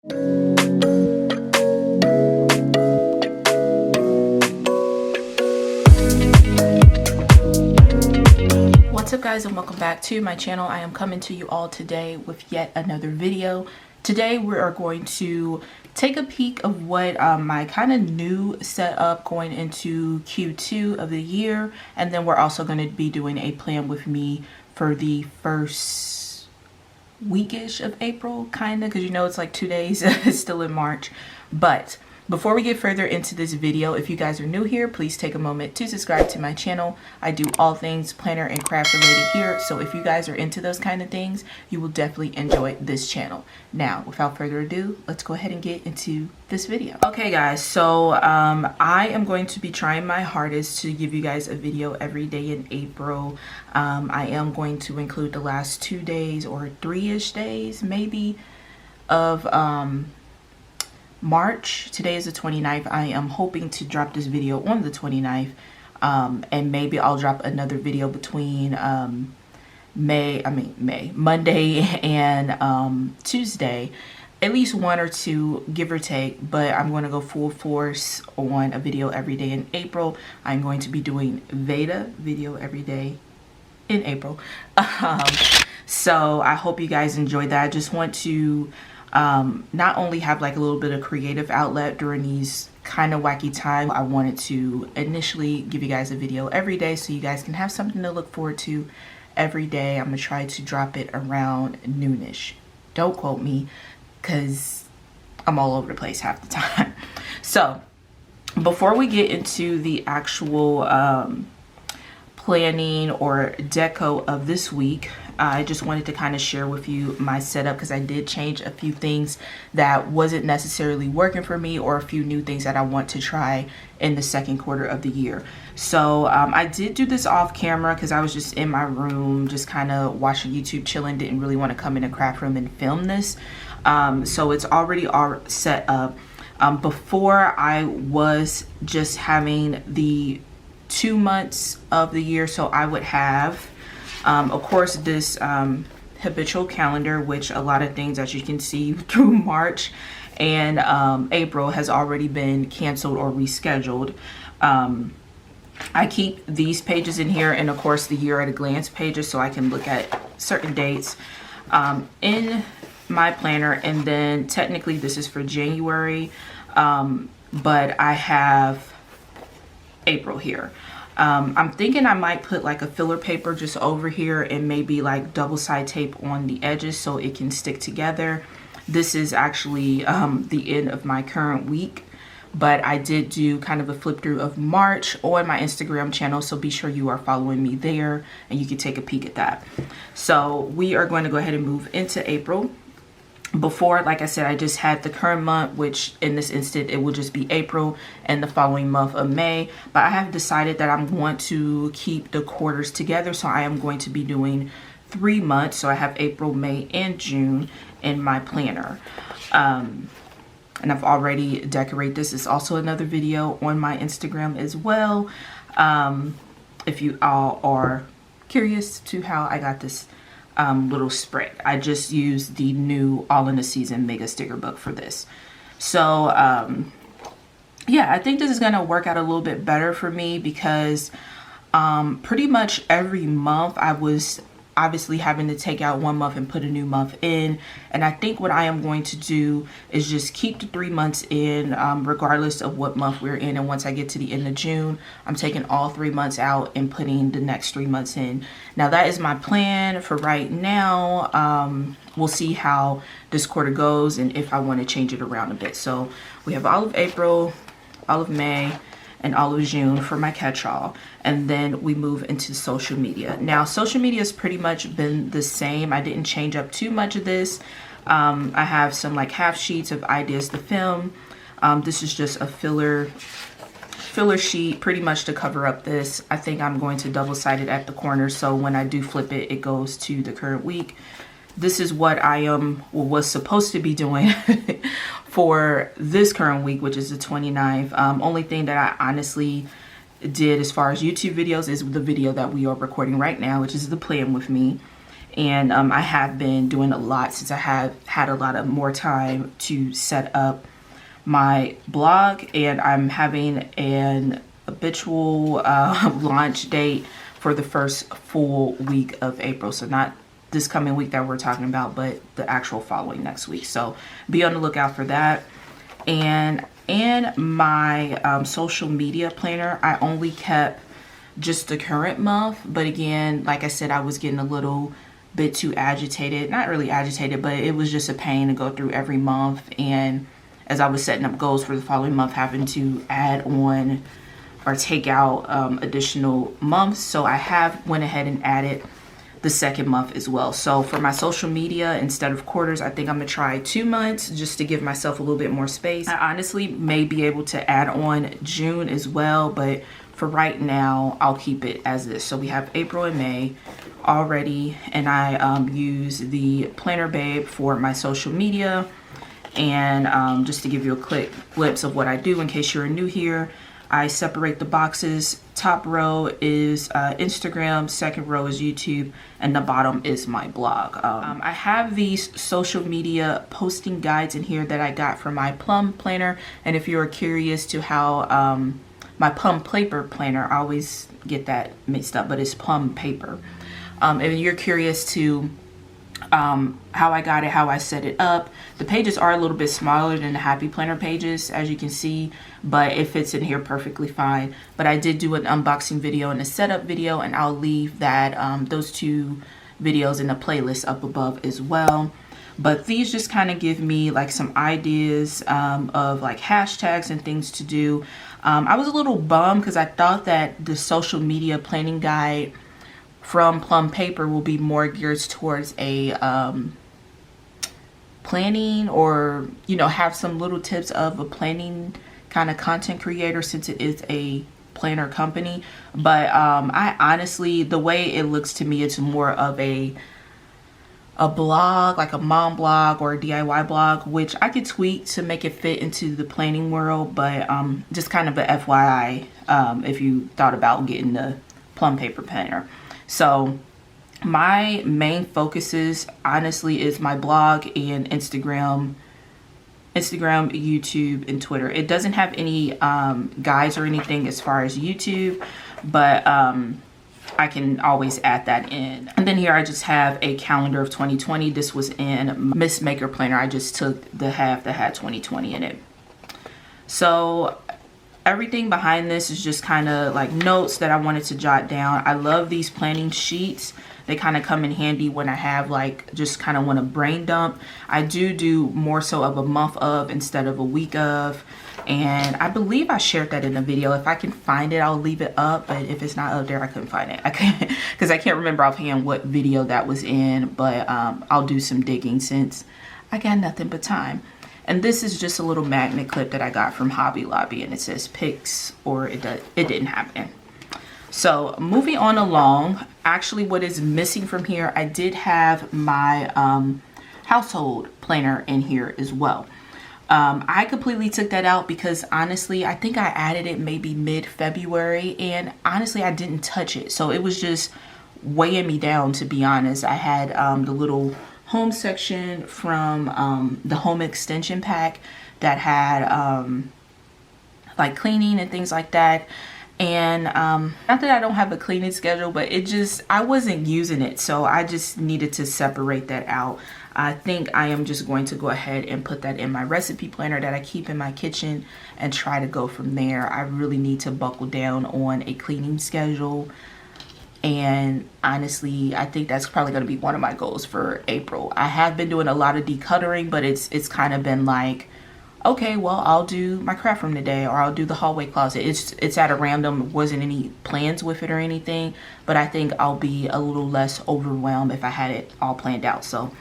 What's up guys, and welcome back to my channel. I am coming to you all today with yet another video. Today we are going to take a peek of what my kind of new setup going into Q2 of the year, and then we're also going to be doing a plan with me for the first weekish of April, kind of, because you know it's like 2 days it's still in March. But before we get further into this video, if you guys are new here, please take a moment to subscribe to my channel. I do all things planner and craft related here, so if you guys are into those kind of things, you will definitely enjoy this channel. Now, without further ado, let's go ahead and get into this video. Okay guys, so I am going to be trying my hardest to give you guys a video every day in April. I am going to include the last 2 days or 3-ish days maybe of March. Today is the 29th. I am hoping to drop this video on the 29th, and maybe I'll drop another video between Monday and Tuesday, at least 1 or 2, give or take. But I'm going to go full force on a video every day in April. I'm going to be doing Veda video every day in April. So I hope you guys enjoy that. I just want to not only have like a little bit of creative outlet during these kind of wacky times. I wanted to initially give you guys a video every day so you guys can have something to look forward to every day. I'm gonna try to drop it around noonish. Don't quote me, because I'm all over the place half the time. So before we get into the actual planning or deco of this week, I just wanted to kind of share with you my setup, because I did change a few things that wasn't necessarily working for me, or a few new things that I want to try in the second quarter of the year. So I did do this off camera because I was just in my room just kind of watching YouTube, chilling, didn't really want to come in a craft room and film this. So it's already all set up. Before, I was just having the 2 months of the year, so I would have of course this habitual calendar, which a lot of things, as you can see, through March and April has already been canceled or rescheduled. I keep these pages in here, and of course the year at a glance pages, so I can look at certain dates in my planner. And then technically this is for January, but I have April here. I'm thinking I might put like a filler paper just over here and maybe like double side tape on the edges so it can stick together. This is actually the end of my current week, but I did do kind of a flip through of March on my Instagram channel, so be sure you are following me there and you can take a peek at that. So we are going to go ahead and move into April. Before, like I said, I just had the current month, which in this instant it will just be April, and the following month of May. But I have decided that I want to keep the quarters together, so I am going to be doing 3 months. So I have April, May, and June in my planner. And I've already decorated this. It's also another video on my Instagram as well, if you all are curious to how I got this little spread. I just used the new All in the Season mega sticker book for this. So yeah, I think this is gonna work out a little bit better for me, because pretty much every month I was obviously having to take out 1 month and put a new month in. And I think what I am going to do is just keep the 3 months in, regardless of what month we're in. And once I get to the end of June, I'm taking all 3 months out and putting the next 3 months in. Now that is my plan for right now. We'll see how this quarter goes and if I want to change it around a bit. So we have all of April, all of May, and all of June for my catch-all, and then we move into social media. Now social media has pretty much been the same. I didn't change up too much of this. I have some like half sheets of ideas to film. This is just a filler sheet pretty much to cover up this. I think I'm going to double-side it at the corner, so when I do flip it, it goes to the current week. This is what I was supposed to be doing for this current week, which is the 29th. Only thing that I honestly did as far as YouTube videos is the video that we are recording right now, which is the plan with me. And I have been doing a lot since I have had a lot of more time to set up my blog, and I'm having an habitual launch date for the first full week of April. So not this coming week that we're talking about, but the actual following next week. So be on the lookout for that. And in my social media planner, I only kept just the current month. But again, like I said, I was getting a little bit too agitated. Not really agitated, but it was just a pain to go through every month. And as I was setting up goals for the following month, having to add on or take out additional months. So I have went ahead and added the second month as well. So for my social media, instead of quarters, I think I'm gonna try 2 months just to give myself a little bit more space. I honestly may be able to add on June as well, but for right now, I'll keep it as this. So we have April and May already, and I use the Planner Babe for my social media. And just to give you a quick glimpse of what I do in case you're new here, I separate the boxes. Top row is Instagram, second row is YouTube, and the bottom is my blog. I have these social media posting guides in here that I got from my Plum planner. And if you're curious to how my Plum paper planner, I always get that mixed up, but it's Plum paper. If you're curious to how I got it, how I set it up, the pages are a little bit smaller than the Happy Planner pages, as you can see, but it fits in here perfectly fine. But I did do an unboxing video and a setup video, and I'll leave that those two videos in the playlist up above as well. But these just kind of give me like some ideas of like hashtags and things to do. I was a little bummed because I thought that the social media planning guide from Plum Paper will be more geared towards a planning, or you know, have some little tips of a planning kind of content creator, since it is a planner company. But I honestly, the way it looks to me, it's more of a blog, like a mom blog or a DIY blog, which I could tweak to make it fit into the planning world. But just kind of a FYI if you thought about getting the Plum Paper planner. So my main focuses honestly is my blog and Instagram, YouTube, and Twitter. It doesn't have any guides or anything as far as YouTube, but I can always add that in. And then here I just have a calendar of 2020. This was in Miss Maker Planner. I just took the half that had 2020 in it. So everything behind this is just kind of like notes that I wanted to jot down. I love these planning sheets. They kind of come in handy when I have like just kind of want to brain dump. I do more so of a month of instead of a week of. And I believe I shared that in a video. If I can find it, I'll leave it up. But if it's not up there, I couldn't find it. I can't, because I can't remember offhand what video that was in. But I'll do some digging since I got nothing but time. And this is just a little magnet clip that I got from Hobby Lobby, and it says pics, or it didn't happen. So moving on along, actually what is missing from here, I did have my household planner in here as well. I completely took that out because honestly, I think I added it maybe mid-February, and honestly, I didn't touch it. So it was just weighing me down, to be honest. I had the little home section from the home extension pack that had like cleaning and things like that. And not that I don't have a cleaning schedule, but it just, I wasn't using it, so I just needed to separate that out. I think I am just going to go ahead and put that in my recipe planner that I keep in my kitchen and try to go from there. I really need to buckle down on a cleaning schedule. And honestly, I think that's probably going to be one of my goals for April. I have been doing a lot of decluttering, but it's kind of been like, okay, well, I'll do my craft room today, or I'll do the hallway closet. It's at a random, wasn't any plans with it or anything, but I think I'll be a little less overwhelmed if I had it all planned out. So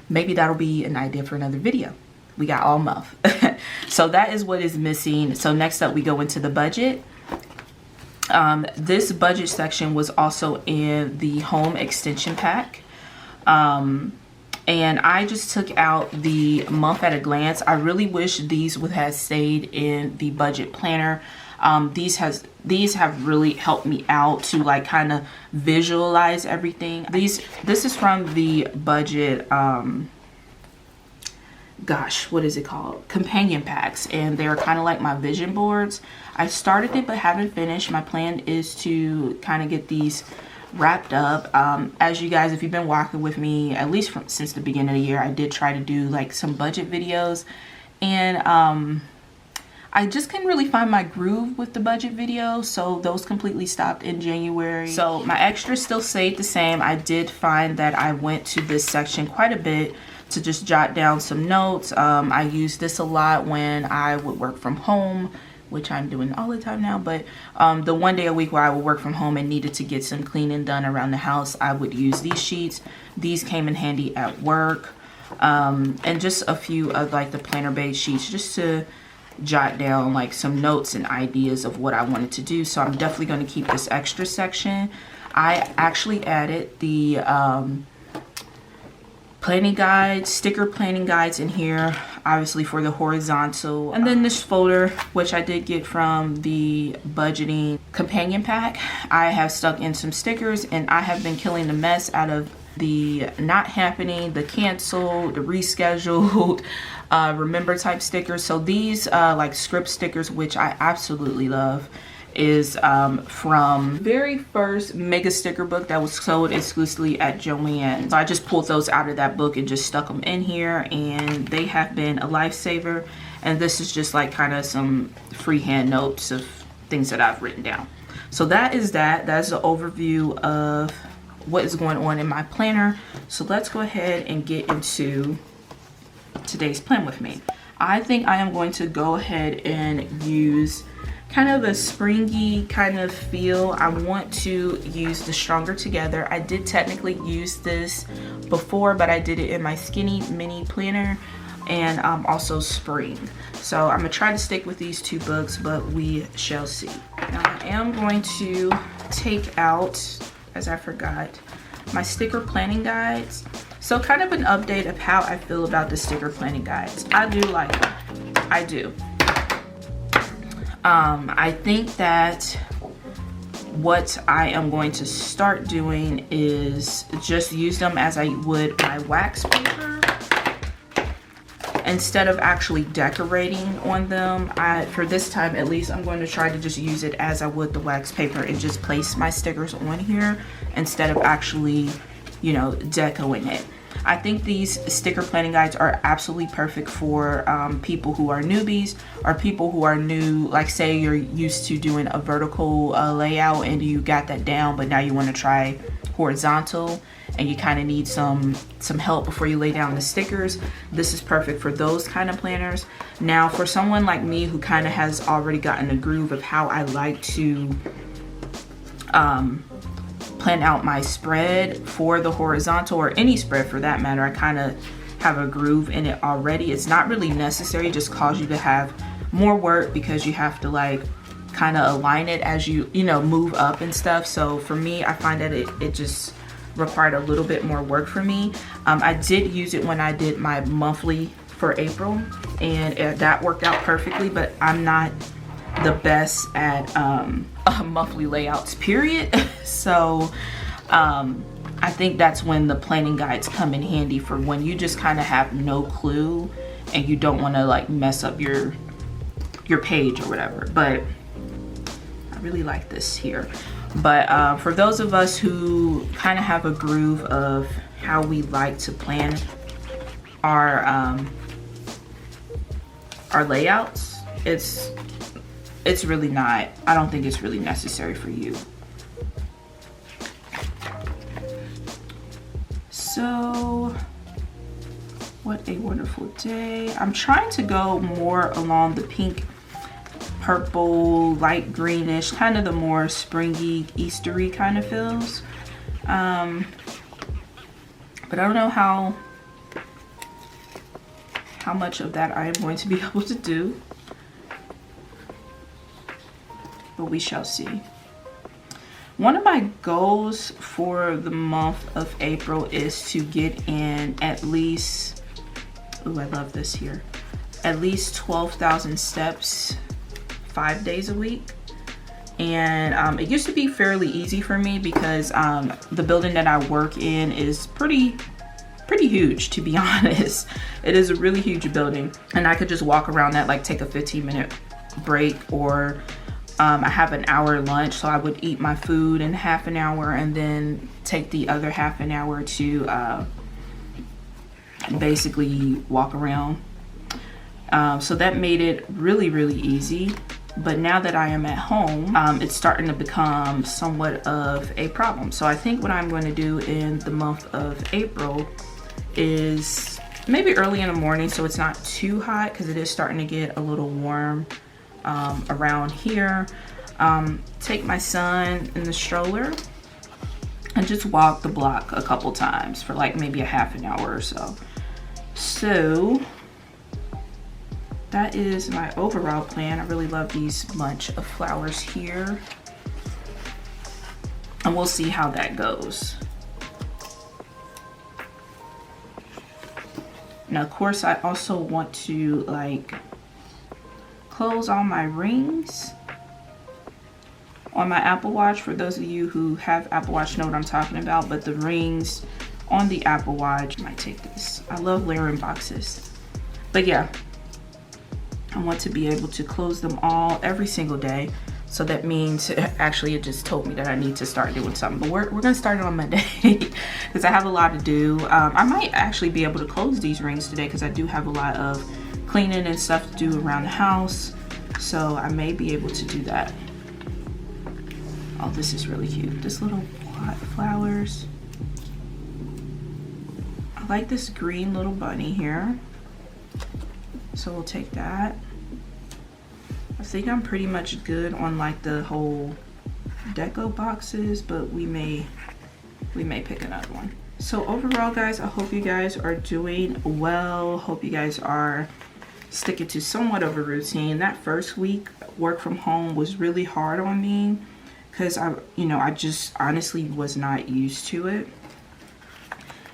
maybe that'll be an idea for another video. We got all month. So that is what is missing. So next up, we go into the budget. This budget section was also in the home extension pack. And I just took out the month at a glance. I really wish these would have stayed in the budget planner. These have really helped me out to like kind of visualize everything. This is from the budget, gosh, what is it called? Companion packs, and they're kind of like my vision boards. I started it but haven't finished. My plan is to kind of get these wrapped up. As you guys, if you've been walking with me at least since the beginning of the year, I did try to do like some budget videos, and I just couldn't really find my groove with the budget videos, so those completely stopped in January. So my extras still stayed the same. I did find that I went to this section quite a bit to just jot down some notes. I use this a lot when I would work from home, which I'm doing all the time now, but the one day a week where I would work from home and needed to get some cleaning done around the house, I would use these sheets. These came in handy at work, and just a few of like the planner based sheets just to jot down like some notes and ideas of what I wanted to do. So I'm definitely going to keep this extra section. I actually added the planning guides, sticker planning guides in here, obviously for the horizontal. And then this folder, which I did get from the budgeting companion pack, I have stuck in some stickers, and I have been killing the mess out of the not happening, the canceled, the rescheduled, remember type stickers. So these like script stickers, which I absolutely love, is from very first mega sticker book that was sold exclusively at Joann. So I just pulled those out of that book and just stuck them in here, and they have been a lifesaver. And this is just like kind of some freehand notes of things that I've written down. So that's the overview of what is going on in my planner. So let's go ahead and get into today's plan with me. I think I am going to go ahead and use kind of a springy kind of feel. I want to use the Stronger Together. I did technically use this before, but I did it in my skinny mini planner, and also spring. So I'm gonna try to stick with these two books, but we shall see. Now I am going to take out, as I forgot, my sticker planning guides. So kind of an update of how I feel about the sticker planning guides. I do like them. I do. I think that what I am going to start doing is just use them as I would my wax paper. Instead of actually decorating on them, for this time at least, I'm going to try to just use it as I would the wax paper and just place my stickers on here instead of actually, you know, decoing it. I think these sticker planning guides are absolutely perfect for people who are newbies, or people who are new, like say you're used to doing a vertical layout and you got that down, but now you want to try horizontal and you kind of need some help before you lay down the stickers. This is perfect for those kind of planners. Now for someone like me who kind of has already gotten a groove of how I like to plan out my spread for the horizontal, or any spread for that matter, I kind of have a groove in it already. It's not really necessary, it just cause you to have more work because you have to like kind of align it as you know, move up and stuff. So for me, I find that it just required a little bit more work for me. I did use it when I did my monthly for April, and that worked out perfectly, but I'm not the best at monthly layouts, period. So I think that's when the planning guides come in handy, for when you just kind of have no clue and you don't want to like mess up your page or whatever. But I really like this here. But for those of us who kind of have a groove of how we like to plan our layouts, it's really not, I don't think it's really necessary for you. So what a wonderful day. I'm trying to go more along the pink, purple, light greenish, kind of the more springy, Eastery kind of feels. But I don't know how much of that I am going to be able to do, but we shall see. One of my goals for the month of April is to get in at least, ooh, I love this here, at least 12,000 steps 5 days a week. And it used to be fairly easy for me because the building that I work in is pretty huge, to be honest. It is a really huge building, and I could just walk around that, like take a 15-minute break, or I have an hour lunch, so I would eat my food in half an hour and then take the other half an hour to basically walk around. So that made it really easy. But now that I am at home, it's starting to become somewhat of a problem. So I think what I'm going to do in the month of April is maybe early in the morning, so it's not too hot, because it is starting to get a little warm around here. Take my son in the stroller and just walk the block a couple times for like maybe a half an hour or so. So that is my overall plan. I really love these bunch of flowers here, and we'll see how that goes. Now, of course, I also want to like close all my rings on my Apple Watch. For those of you who have Apple Watch know what I'm talking about, but the rings on the Apple Watch, I might take this. I love layering boxes. But yeah, I want to be able to close them all every single day. So that means, actually it just told me that I need to start doing something, but we're gonna start it on Monday because I have a lot to do. I might actually be able to close these rings today because I do have a lot of cleaning and stuff to do around the house. So I may be able to do that. Oh, this is really cute. This little pot of flowers. I like this green little bunny here. So we'll take that. I think I'm pretty much good on like the whole deco boxes, but we may pick another one. So overall, guys, I hope you guys are doing well. Hope you guys are sticking to somewhat of a routine. That first week work from home was really hard on me because I just honestly was not used to it.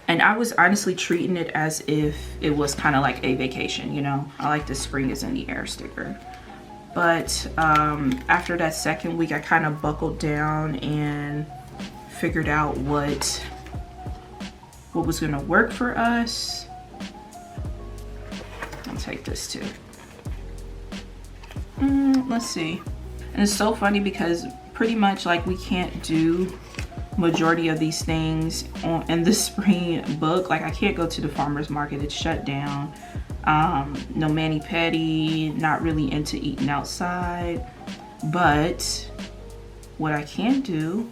And I was honestly treating it as if it was kind of like a vacation, you know. I like the spring is in the air sticker. But after that second week, I kind of buckled down and figured out what was gonna work for us. I'll take this too. Let's see. And it's so funny because pretty much like we can't do majority of these things in the spring book. Like I can't go to the farmer's market, it's shut down. No mani-pedi, not really into eating outside. But what I can do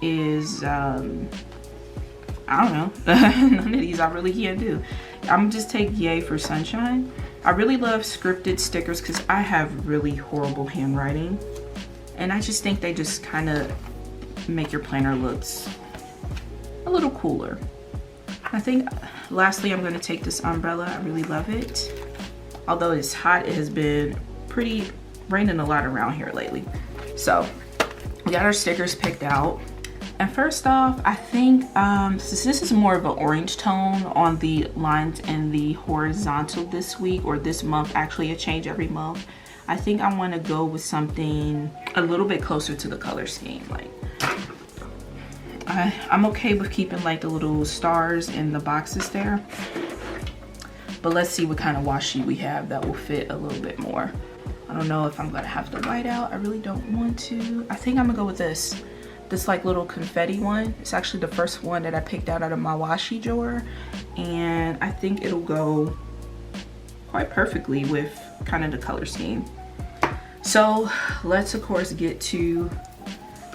is I don't know. None of these I really can't do. I'm just take yay for sunshine. I really love scripted stickers because I have really horrible handwriting, and I just think they just kind of make your planner looks a little cooler. I think lastly I'm going to take this umbrella. I really love it. Although it's hot, it has been raining a lot around here lately. So we got our stickers picked out. And first off, I think since this is more of an orange tone on the lines and the horizontal this week, or this month, actually it changes every month, I think I want to go with something a little bit closer to the color scheme. Like I'm okay with keeping like the little stars in the boxes there, but let's see what kind of washi we have that will fit a little bit more. I don't know if I'm gonna have the white out. I really don't want to. I think I'm gonna go with this like little confetti one. It's actually the first one that I picked out of my washi drawer, and I think it'll go quite perfectly with kind of the color scheme. So let's of course get to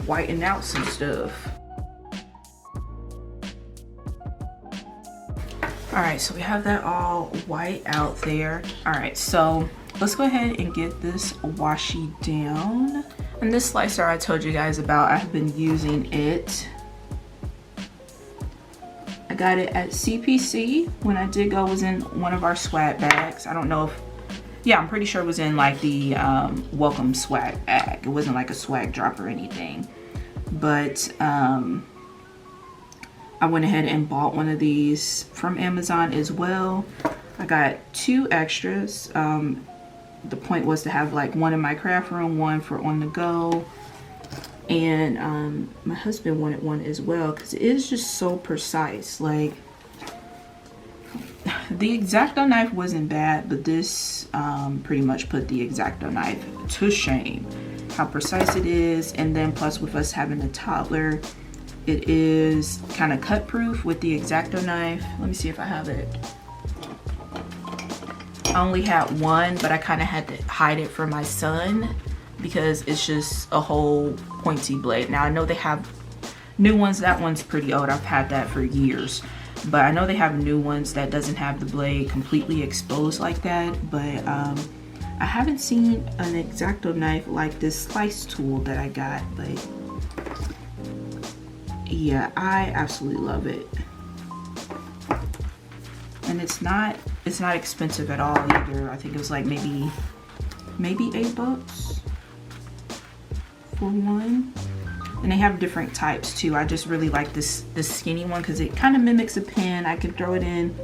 whiten out some stuff. All right, so we have that all white out there. All right, so let's go ahead and get this washi down. And this slicer I told you guys about, I've been using it. I got it at CPC. When I did go, it was in one of our swag bags. I don't know if, yeah, I'm pretty sure it was in like the welcome swag bag. It wasn't like a swag drop or anything. But I went ahead and bought one of these from Amazon as well. I got 2 extras. the point was to have like one in my craft room, one for on the go. And my husband wanted one as well because it is just so precise. Like, the X-Acto knife wasn't bad, but this pretty much put the X-Acto knife to shame. How precise it is, and then plus with us having a toddler, it is kind of cut proof with the X-Acto knife. Let me see if I have it. I only had one, but I kind of had to hide it for my son because it's just a whole pointy blade. Now I know they have new ones. That one's pretty old. I've had that for years, but I know they have new ones that doesn't have the blade completely exposed like that. But I haven't seen an X-Acto knife like this slice tool that I got. But yeah, I absolutely love it. And it's not expensive at all either. I think it was like maybe $8 for one. And they have different types too. I just really like this skinny one because it kind of mimics a pen. I can throw it in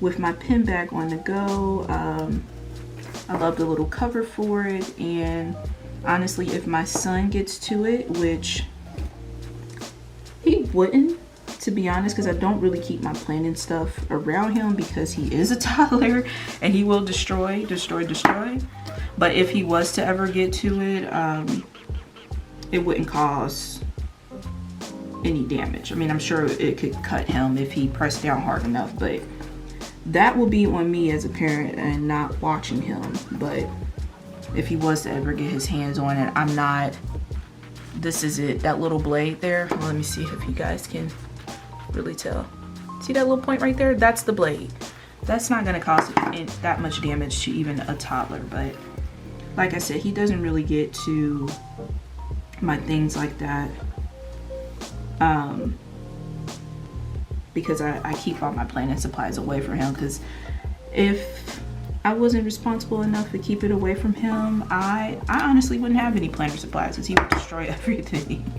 with my pen bag on the go. I love the little cover for it, and honestly, if my son gets to it, which he wouldn't, to be honest, because I don't really keep my planning stuff around him because he is a toddler and he will destroy. But if he was to ever get to it, it wouldn't cause any damage. I mean, I'm sure it could cut him if he pressed down hard enough, but that will be on me as a parent and not watching him. But if he was to ever get his hands on it, I'm not. This is it, that little blade there. Well, let me see if you guys can really tell. See that little point right there? That's the blade. That's not gonna cause that much damage to even a toddler. But like I said, he doesn't really get to my things like that because I keep all my planning supplies away from him, because if I wasn't responsible enough to keep it away from him, I honestly wouldn't have any planner supplies because he would destroy everything.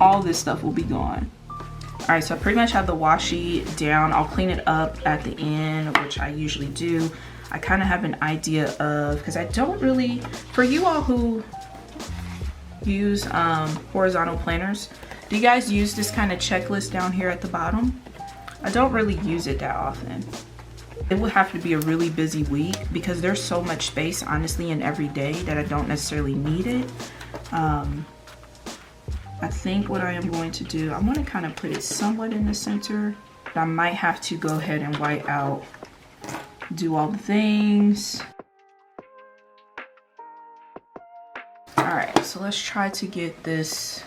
All this stuff will be gone. All right, so I pretty much have the washi down. I'll clean it up at the end, which I usually do. I kind of have an idea of, because I don't really, for you all who use horizontal planners, do you guys use this kind of checklist down here at the bottom? I don't really use it that often. It would have to be a really busy week because there's so much space, honestly, in every day that I don't necessarily need it. I think what I am going to do, I'm going to kind of put it somewhat in the center. I might have to go ahead and white out, do all the things. All right, so let's try to get this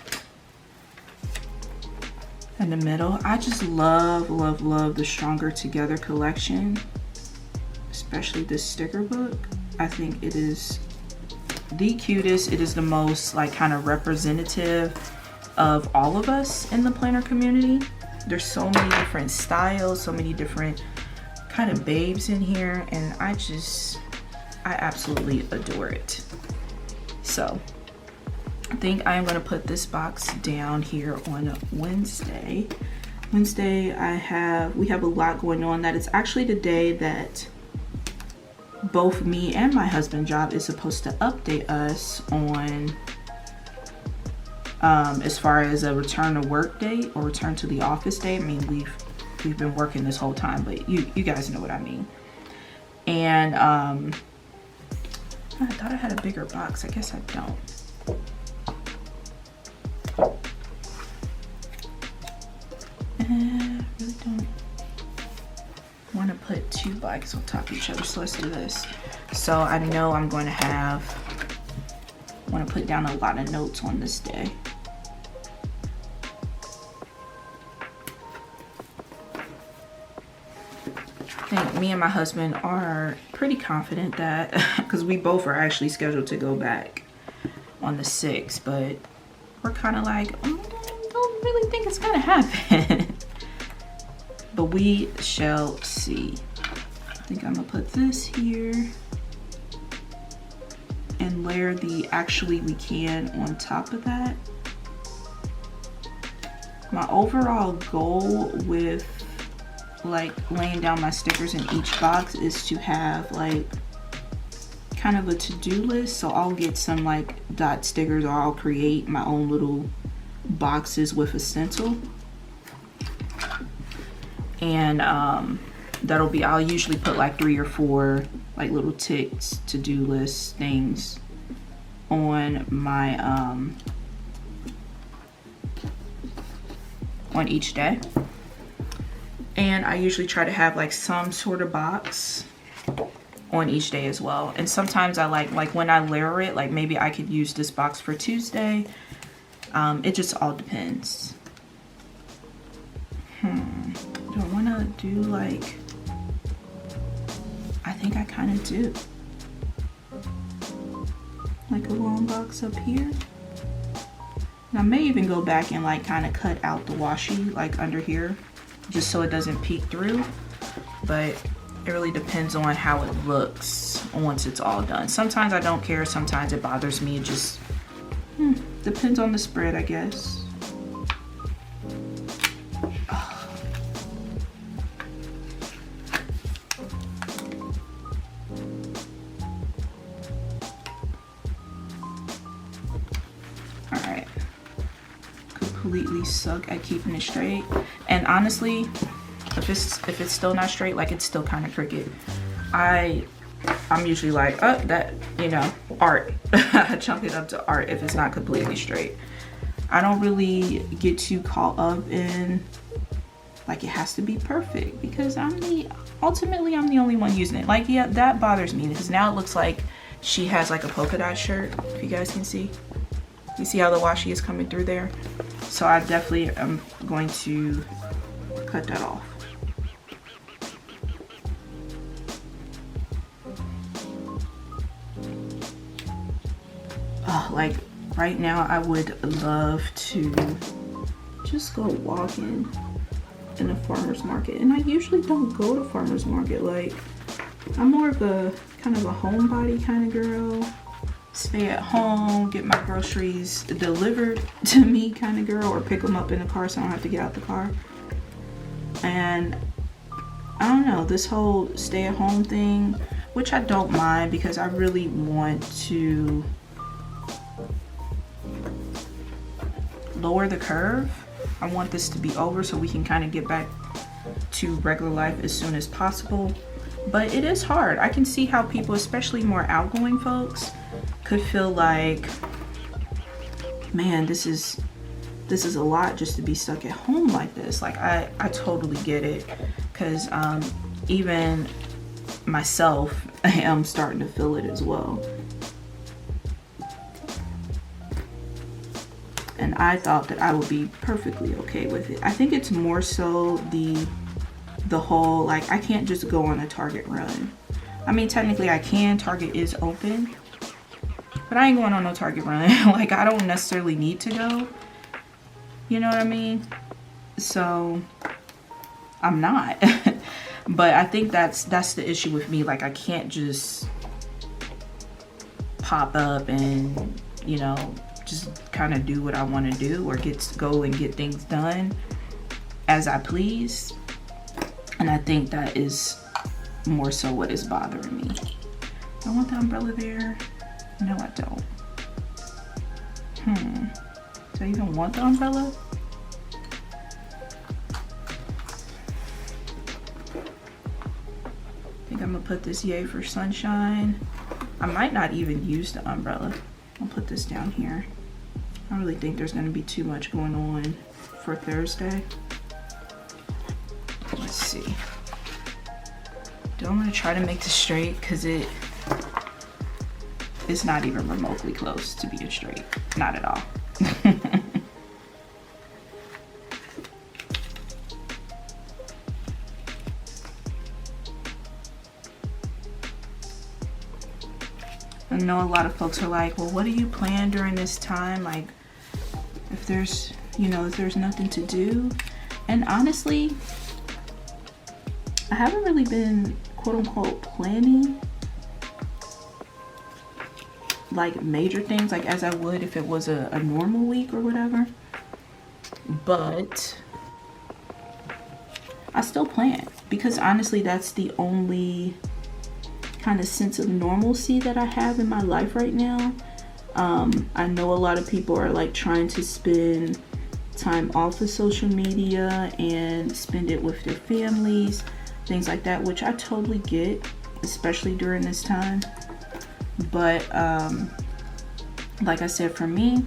in the middle. I just love the Stronger Together collection, especially this sticker book. I think it is the cutest. It is the most like kind of representative of all of us in the planner community. There's so many different styles, so many different kind of babes in here, and I absolutely adore it. So I think I am going to put this box down here on Wednesday. We have a lot going on. That is actually the day that both me and my husband's job is supposed to update us on as far as a return to work date or return to the office day. I mean, we've been working this whole time, but you guys know what I mean. And I thought I had a bigger box. I guess I don't. I really don't want to put two bags on top of each other, so let's do this. So I know I'm going to want to put down a lot of notes on this day. I think me and my husband are pretty confident that, because we both are actually scheduled to go back on the 6th, but we're kind of like, don't really think it's gonna happen. But we shall see. I think I'm gonna put this here and layer the actually we can on top of that. My overall goal with like laying down my stickers in each box is to have like kind of a to-do list. So I'll get some like dot stickers, or I'll create my own little boxes with a stencil. And that'll be, I'll usually put like 3 or 4 like little ticks, to-do list things on my on each day. And I usually try to have like some sort of box on each day as well. And sometimes I like when I layer it, like maybe I could use this box for Tuesday. It just all depends. Do I want to do like, I think I kind of do like a long box up here. And I may even go back and like kind of cut out the washi like under here, just so it doesn't peek through. But it really depends on how it looks once it's all done. Sometimes I don't care, sometimes it bothers me. It just depends on the spread, I guess. Alright. Completely suck at keeping it straight. And honestly, if it's still not straight, like it's still kind of crooked, I'm usually like, oh, that, you know, art. I chunk it up to art if it's not completely straight. I don't really get too caught up in like it has to be perfect, because ultimately I'm the only one using it. Like, yeah, that bothers me, because now it looks like she has like a polka dot shirt, if you guys can see. You see how the washi is coming through there? So I definitely am going to cut that off. Like right now I would love to just go walking in a farmer's market, and I usually don't go to farmer's market. Like, I'm more of a kind of a homebody kind of girl, stay at home, get my groceries delivered to me kind of girl, or pick them up in the car so I don't have to get out the car. And I don't know, this whole stay at home thing, which I don't mind, because I really want to lower the curve. I want this to be over so we can kind of get back to regular life as soon as possible. But it is hard. I can see how people, especially more outgoing folks, could feel like, man, this is a lot just to be stuck at home like this. Like, I totally get it, because even myself, I am starting to feel it as well. And I thought that I would be perfectly okay with it. I think it's more so the whole, like, I can't just go on a Target run. I mean, technically I can, Target is open, but I ain't going on no Target run. Like, I don't necessarily need to go, you know what I mean? So I'm not. But I think that's the issue with me. Like, I can't just pop up and, you know, just kind of do what I want to do, or go and get things done as I please. And I think that is more so what is bothering me. I want the umbrella there. No, I don't. Do I even want the umbrella? I think I'm gonna put this yay for sunshine. I might not even use the umbrella. I'll put this down here. I don't really think there's gonna be too much going on for Thursday. Let's see. Don't want to try to make this straight, because it's not even remotely close to being straight. Not at all. I know a lot of folks are like, well, what do you plan during this time? Like, if there's nothing to do. And honestly, I haven't really been quote unquote planning like major things like as I would if it was a normal week or whatever. But I still plan, because honestly that's the only kind of sense of normalcy that I have in my life right now. I know a lot of people are like trying to spend time off of social media and spend it with their families, things like that, which I totally get, especially during this time. But like I said, for me,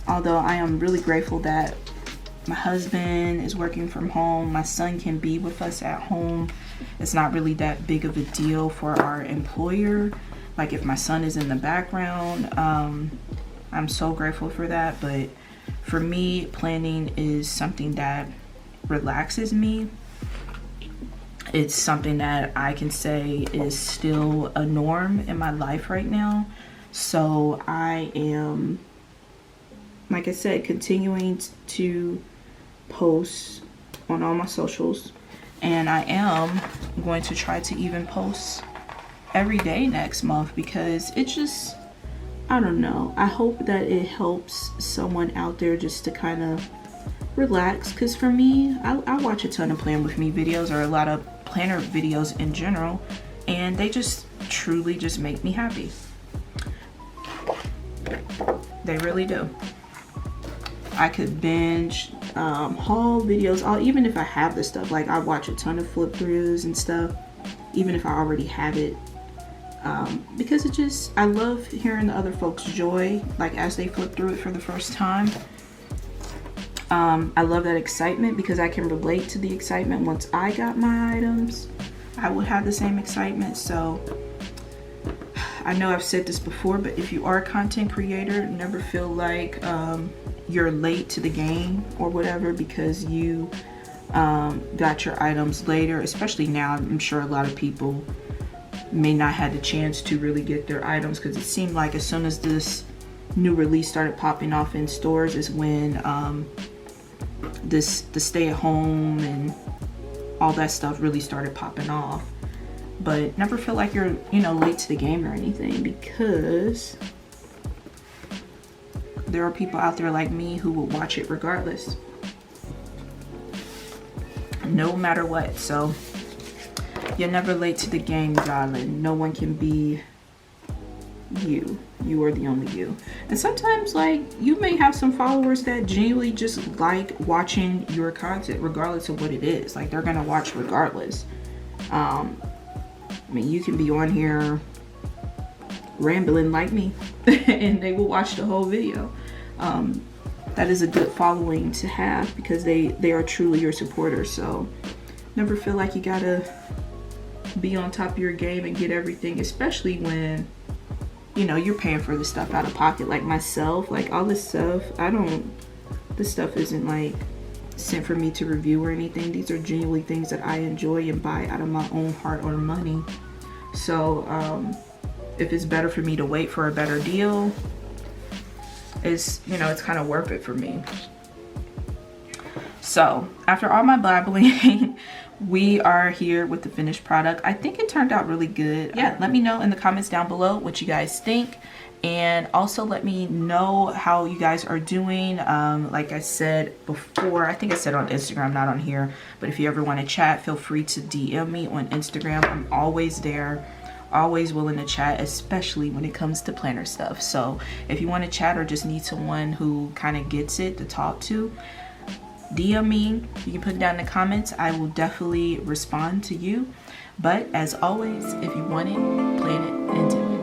although I am really grateful that my husband is working from home, my son can be with us at home. It's not really that big of a deal for our employer. Like if my son is in the background, I'm so grateful for that. But for me, planning is something that relaxes me. It's something that I can say is still a norm in my life right now. So I am, like I said, continuing to post on all my socials, and I am going to try to even post every day next month, because it just, I don't know, I hope that it helps someone out there just to kind of relax. Because for me, I watch a ton of plan with me videos, or a lot of planner videos in general, and they just truly just make me happy. They really do. I could binge haul videos, even if I have this stuff. Like I watch a ton of flip throughs and stuff, even if I already have it, because it just, I love hearing the other folks' joy, like as they flip through it for the first time. I love that excitement, because I can relate to the excitement. Once I got my items, I would have the same excitement. So I know I've said this before, but if you are a content creator, never feel like you're late to the game or whatever because you got your items later. Especially now, I'm sure a lot of people may not have the chance to really get their items, because it seemed like as soon as this new release started popping off in stores is when the stay at home and all that stuff really started popping off. But never feel like you're, late to the game or anything, because there are people out there like me who will watch it regardless, no matter what. So you're never late to the game, darling. No one can be you. You are the only you. And sometimes, like, you may have some followers that genuinely just like watching your content regardless of what it is. Like, they're gonna watch regardless. I mean, you can be on here rambling like me and they will watch the whole video. That is a good following to have, because they are truly your supporters. So never feel like you gotta be on top of your game and get everything, especially when you're paying for this stuff out of pocket. Like myself, like all this stuff, this stuff isn't like sent for me to review or anything. These are genuinely things that I enjoy and buy out of my own hard-earned money. So if it's better for me to wait for a better deal, it's kind of worth it for me. So after all my blabbling, we are here with the finished product. I think it turned out really good. Yeah, let me know in the comments down below what you guys think, and also let me know how you guys are doing. Like I said before, I think I said on Instagram, not on here, but if you ever want to chat, feel free to DM me on Instagram. I'm always there, always willing to chat, especially when it comes to planner stuff. So if you want to chat or just need someone who kind of gets it to talk to, DM me. You can put it down in the comments. I will definitely respond to you. But as always, if you want it, plan it and do it.